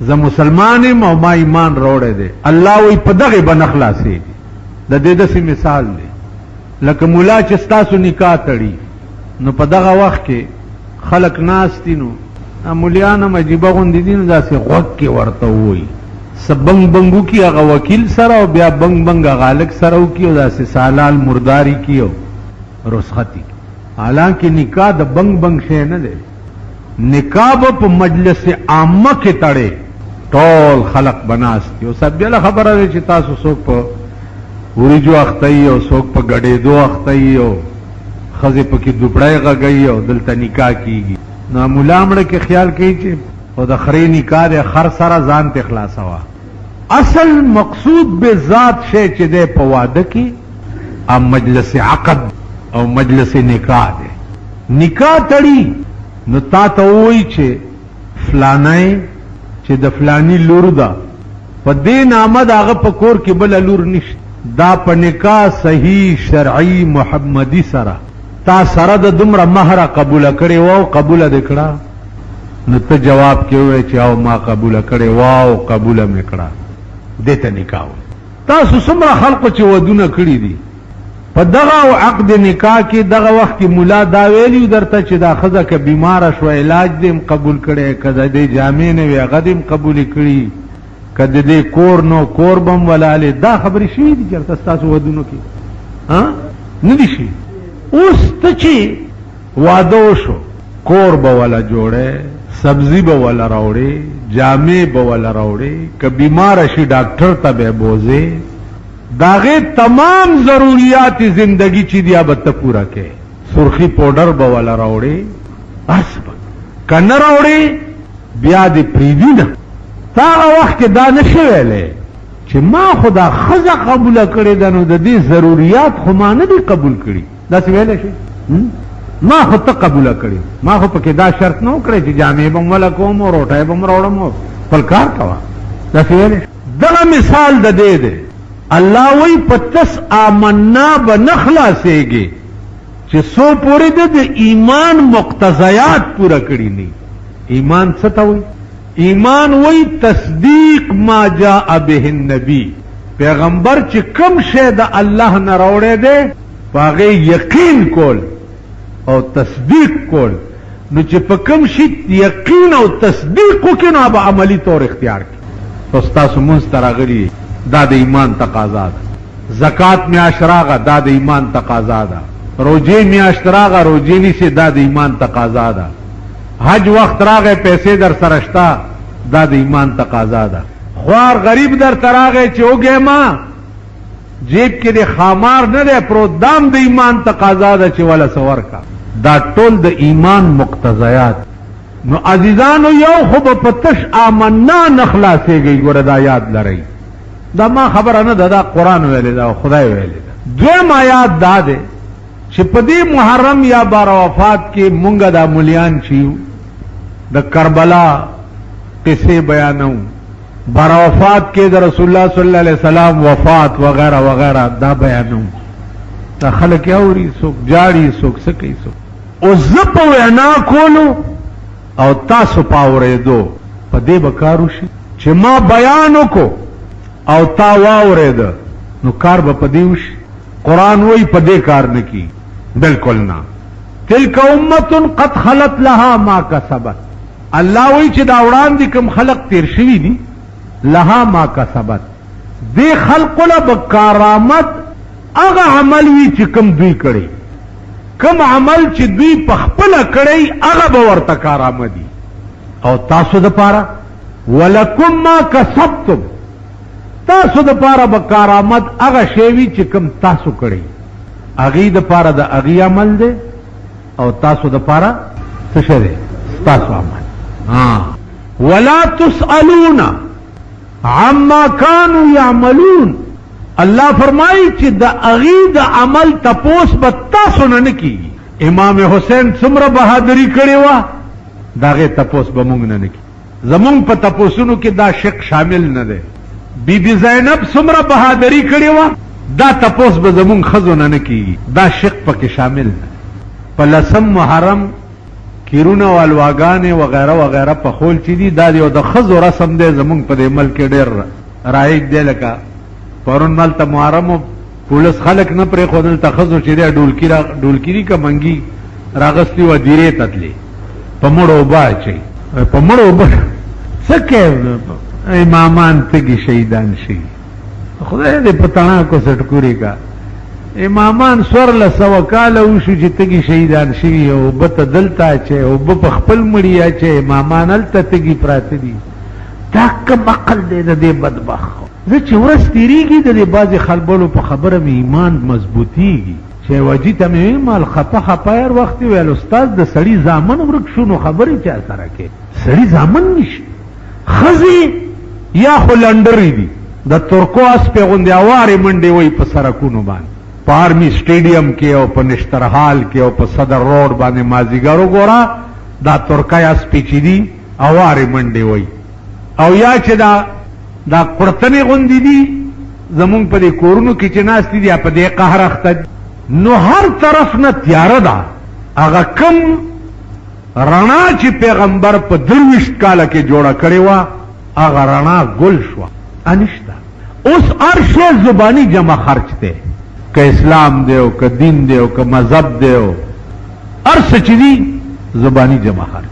زه مسلمانم او ما ایمان راوړی دی. الله وی په دغه به نه خلاصېږي. د دې داسې مثال دی لکه مولا چې ستاسو نکاح تړي نو په دغه وخت کې خلق ناست دي، نو مولیان هم عجیبه غوندې دي، نو داسې غوږ کې ورته ووایي څه بنګ بنګ وکړي هغه وکیل سره او بیا بنګ بنګ هغه هلک سره وکړي او داسې سالال مرداري کړي او رخصتي. حالانکه نکاح د بنګ بنګ شی نه دی. نکاح به په مجلس عامه کې تړې، ټول خلق بناست دي. اوس بله خبره ده چې تاسو څوک په وریجو اخته یي او څوک په ګډېدو اخته یي او ښځې پکې دوپړی غږوي او دلته نکاح کېږي. نو ملا مړه کې خیال کوي چې او د خرې نکاح دی خر سره ځان ته خلاصوه. اصل مقصود به ذات شی چې دی په واده کې ام مجلس عقد او مجلس نکاح دی. نکاح تړي نو تا ته ووایي چې فلانی چې د فلانی لور ده په دې نامه د هغه په کور کې بله لور نشته، دا په نکاح صحیح شرعي محمدي سره تا سره د دومره مهره قبوله کړې وه قبوله دې کړه. نو ته جواب کې ووایې چې او ما قبوله کړې وه او قبوله مې کړه، دې ته نکاح وایي. تاسو څومره خلقو چې ودونه کړي دي په دغه عقد نکاح کې دغه وخت کې ملا دا ویلي درته چې دا ښځه که بیماره شوه علاج دې هم قبول کړی، که د دې جامې نه وي هغه دې هم قبولې کړي، که د دې کور نو کور به هم ولالې. دا خبرې شوي دي چېرته ستاسو ودونو کې؟ نه دي شوي. اوس ته چې واده وشو کور به وله جوړی، سبزي به وله راوړې، جامې به وله راوړې، که بیماره شي ډاکټر ته به بوځې، داغه تمام ضروریات زندگی چی دیا بت پورا کے. سرخی پاؤڈر بوالا راوڑے اسب کنه راوڑے بیا دې پریدی نه. تا وخت کې دا نشو ویلې چې ما خدا خزه قبول کړي ده نو د دې ضروریات خو ما نه دي قبول کړي. دا څه ویلې شي ما خو ته قبول کړي، ما خو پکې دا شرط نه وکړي چې جامې به مولا کوم او روټه به مروړم او خپل کار کوه. دا څه ویلې دغه مثال د دې دی. اللہ وی پتس آمنا بنخلاسیگی چې سو پوری د ایمان مقتضیات پورا کړی نی. ایمان څه ته وی؟ ایمان وی تصدیق ما جاء به النبی، پیغمبر چې کوم شی د الله نه راوړی دی پاغه یقین کول او تصدیق کول. نو چې په کوم شی یقین او تصدیق وکړو نو به عملی طور اختیار کړي. تاسو مونږ ته راغلي دا د ایمان تقاضا ده. زکات میاشت راغه دا د ایمان تقاضا ده. روزه میاشت راغه روزه نیسه دا د ایمان تقاضا ده. حج وخت راغه پیسې در سره شته دا د ایمان تقاضا ده. خوار غریب در تراغه چې وګه ما جیب کې د خامار نه ده پروت دام د ایمان تقاضا ده چې ولا سور کا. دا ټول د ایمان مقتضیات. نو عزیزانو یو خو په پتش آمنا نخلاصيږي ګوره دا یاد لرئ. دا ما خبره نه ده، دا قرآن ویلی دا خدای ویلی دا. دویم آیات دا ده چې په دې محرم یا بار وفات کې مونږ دا مليان چیو د کربلا قصې بیانو، بار وفات کې د رسول الله صلی الله علیه وسلم وفات وغیرہ وغیرہ دا بیانو. دا خلک اوري څوک جاړي څوک سکی څوک. او زه په وینا کولو او تاسو په اورېدو په دې به کار وشي چې ما بیان وکړو او تا واورید نو کار به پدې وشي. قرآن وی پدې کار نه کی، بالکل نه. تلک امت قد خلت لها ما کسبت. الله وی چې دا وړاندې کوم خلق تیر شوي دي لها ما کسبت، دې خلق له بکارامت هغه عمل وی چې کوم دوی کړي، کوم عمل چې دوی په خپل کړي هغه به ورته کارآمدي. او تاسو د پاره ولکم ما کسبتم، تاسو د پاره به کارآمد هغه شی چې کوم تاسو کړی، هغې د پاره د هغې عمل دی او تاسو د پاره څه شی دی؟ ستاسو عمل. ولا تسألون عما كانوا يعملون. الله فرمایي چې د هغې د عمل تپوس به تاسو نه کېږي. امام حسین څومره بهادري کړې وه د هغې تپوس به مونږ نه کېږي. زمونږ په تپوسونو کې دا شک شامل نه دی. بی بی زینب څومره بهادري کړې وه دا تپوس به زمونږ ښځو نه کېږي. دا شک پکې شامل نه. په 10 محرم کیرونه والواګانې وغیرہ وغیرہ په خول چې دي دا یو د خزو رسم دی زمونږ په دې ملک کې ډېر رایج دی. لکه پرون مالته محرم پولیس خلک نه پرې ښودل ته ښځو چې دی ډولکیري که منګي راغستي وه دیرې ته تلې په مړو اوبه اچوي په مړو اوبه څه کوې امامان تږي شهیدان شي خدای دې په تڼاکو سټکورې کا امامان 1400 کاله وشو چې تږي شهیدان شوي اوبه ته دلته اچوي اوبه په خپل مړي اچوي امامان هلته تږي پراته دي. دا کوم عقل دی د دې بدبخت زه چې ورځ تېرېږي د دې بعضې خلبلو په خبره مې ایمان مضبوطېږي چې وجي ته مې ویل مال خپه خپه هر وخت ویل استاد د سړي زامن ورک شو نو خبرې چا سره کې سړي زامن نشته ښځې یا خو لنډرې دي د ترکو اسپې غوندې اوارې منډې وایي په سرکونو باندې په آرمي سټیډیم کې او په نشترحال کې او په صدر روډ باندې مازدیګر وګوره دا ترکای اسپې چې دي اوارې منډې وایي او یا چې دا قرطنې غوندې دي زمونږ په دې کورونو کې چې ناستې دي په دې قهر اخته دي. نو هر طرف نه تیاره ده هغه کم رڼا چې پیغمبر په 23 کاله کې جوړه کړې وه هغه رڼا ګل شوه انشته. اوس هر شی زباني جمع خرچ دی که اسلام دی او که دین دی او که مذهب دی او هر څه چې دي زباني جمع خرچ